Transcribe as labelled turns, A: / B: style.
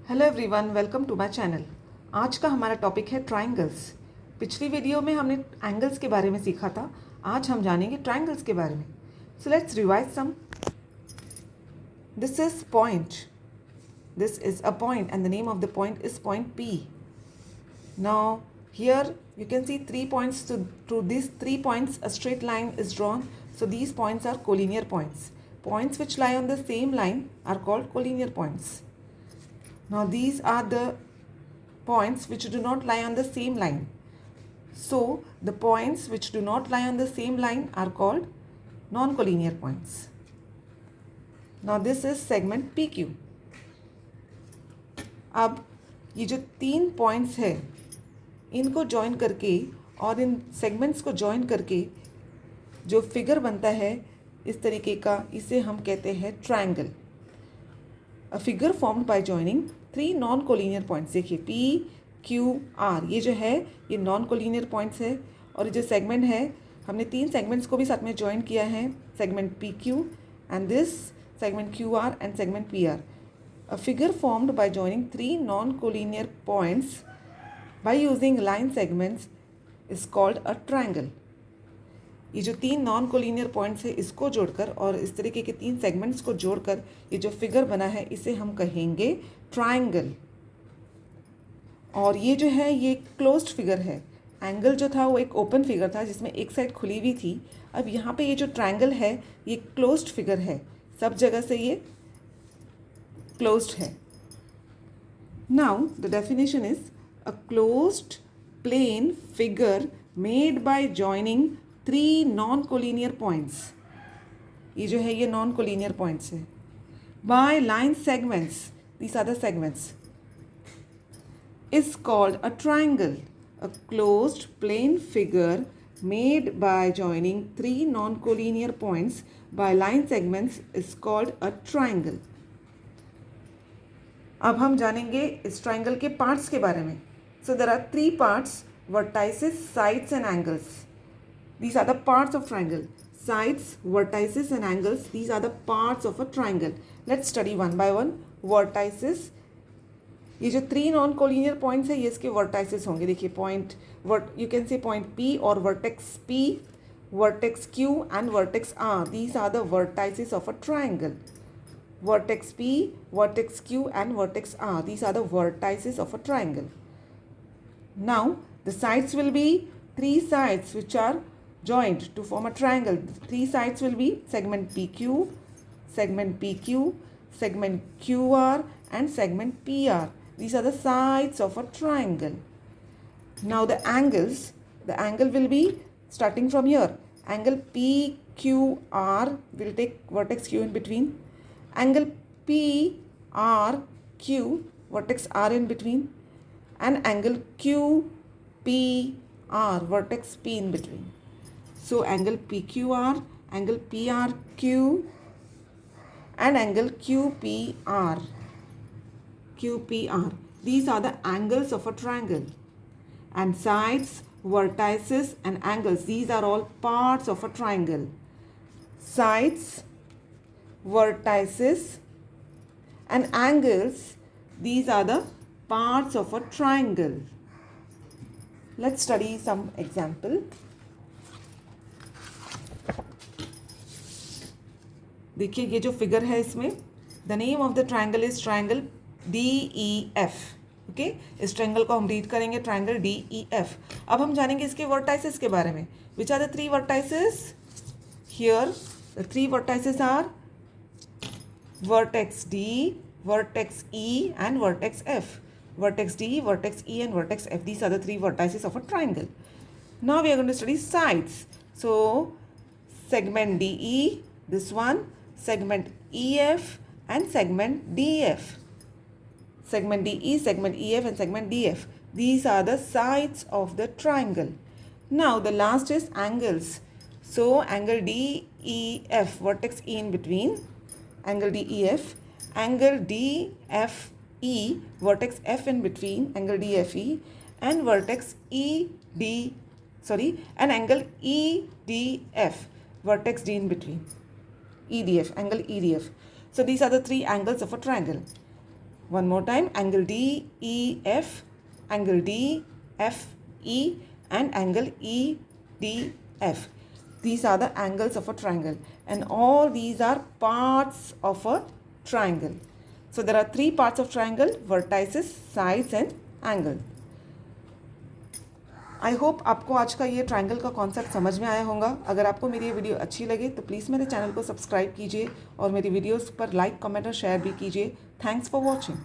A: Hello everyone, welcome to my channel. आज का हमारा टॉपिक है ट्रायंगल्स। पिछली वीडियो में हमने एंगल्स के बारे में सीखा था। आज हम जानेंगे ट्रायंगल्स के बारे में। So let's revise some. This is point, this is a point and the name of the point is point P. Now here you can see 3 points. To these 3 points a straight line is drawn. So these points are collinear points. Points which lie on the same line are called collinear points. Now these are the points which do not lie on the same line. So the points which do not lie on the same line are called non-collinear points. Now this is segment PQ. अब ये जो 3 points है इनको join करके और इन segments को join करके जो फिगर बनता है इस तरीके का, इसे हम कहते हैं triangle. A figure formed by joining 3 non collinear points. देखिए P, Q, R, ये जो है ये नॉन कोलिनियर पॉइंट्स है। और ये जो सेगमेंट है हमने 3 सेगमेंट्स को भी साथ में ज्वाइन किया है, segment PQ and this segment QR and segment PR। A figure formed by joining 3 non-collinear points by using line segments is called a triangle. ये जो 3 नॉन कोलिनियर पॉइंट्स है इसको जोड़कर और इस तरीके के 3 सेगमेंट्स को जोड़कर ये जो फिगर बना है इसे हम कहेंगे ट्रायंगल। और ये जो है ये क्लोज्ड फिगर है। एंगल जो था वो एक ओपन फिगर था जिसमें एक साइड खुली हुई थी। अब यहाँ पे ये जो ट्रायंगल है ये क्लोज्ड फिगर है, सब जगह से ये क्लोज्ड है। Now the definition is a closed plane figure made by joining 3 non collinear points. ये जो है ये नॉन कोलिनियर पॉइंट्स है। By line segments, these are the segments, is called a triangle. A closed plane figure made by joining 3 non-collinear points by line segments is called a triangle. अब हम जानेंगे इस triangle के parts के बारे में। So there are 3 parts, vertices, sides and angles. These are the parts of triangle. Sides, vertices and angles, these are the parts of a triangle. Let's study one by one. Vertices, ये जो 3 non collinear points है ये इसके vertices होंगे। देखिए point you can say point P और vertex P, vertex Q and vertex R. These are the vertices of a triangle. Vertex P, vertex Q and vertex R. These are the vertices of a triangle. Now the sides will be 3 sides which are joined to form a triangle. 3 sides will be segment PQ, segment PQ, segment QR and segment PR. These are the sides of a triangle. Now the angles, the angle will be starting from here. Angle PQR will take vertex Q in between. Angle PRQ, vertex R in between, and angle QPR, vertex P in between. So angle PQR, angle PRQ and angle QPR. These are the angles of a triangle. And sides, vertices and angles, these are all parts of a triangle. Sides, vertices and angles, these are the parts of a triangle. Let's study some example. देखिए ये जो figure है इसमें the name of the triangle is triangle DEF. Okay, इस triangle को हम read करेंगे triangle DEF. अब हम जानेंगे इसके वर्टाइसेस के बारे में. Which are the 3 vertices? Here the 3 vertices are vertex D, vertex E and vertex F. Vertex D, vertex E and vertex F. These are the 3 vertices of a triangle. Now we are going to study sides. So segment DE, this one, segment EF and segment DF. Segment DE, segment EF and segment DF. These are the sides of the triangle. Now the last is angles. So angle DEF, vertex E in between, angle DEF, angle DFE, vertex F in between, angle DFE, and vertex and angle EDF, vertex D in between, EDF, angle EDF. So these are the 3 angles of a triangle. One more time, angle DEF, angle DFE, and angle EDF. These are the angles of a triangle, and all these are parts of a triangle. So there are three parts of triangle: vertices, sides, and angle. I hope आपको आज का ये triangle का concept समझ में आया होगा. अगर आपको मेरी ये वीडियो अच्छी लगे तो प्लीज़ मेरे चैनल को सब्सक्राइब कीजिए और मेरी वीडियोस पर लाइक, कमेंट और शेयर भी कीजिए. Thanks for watching.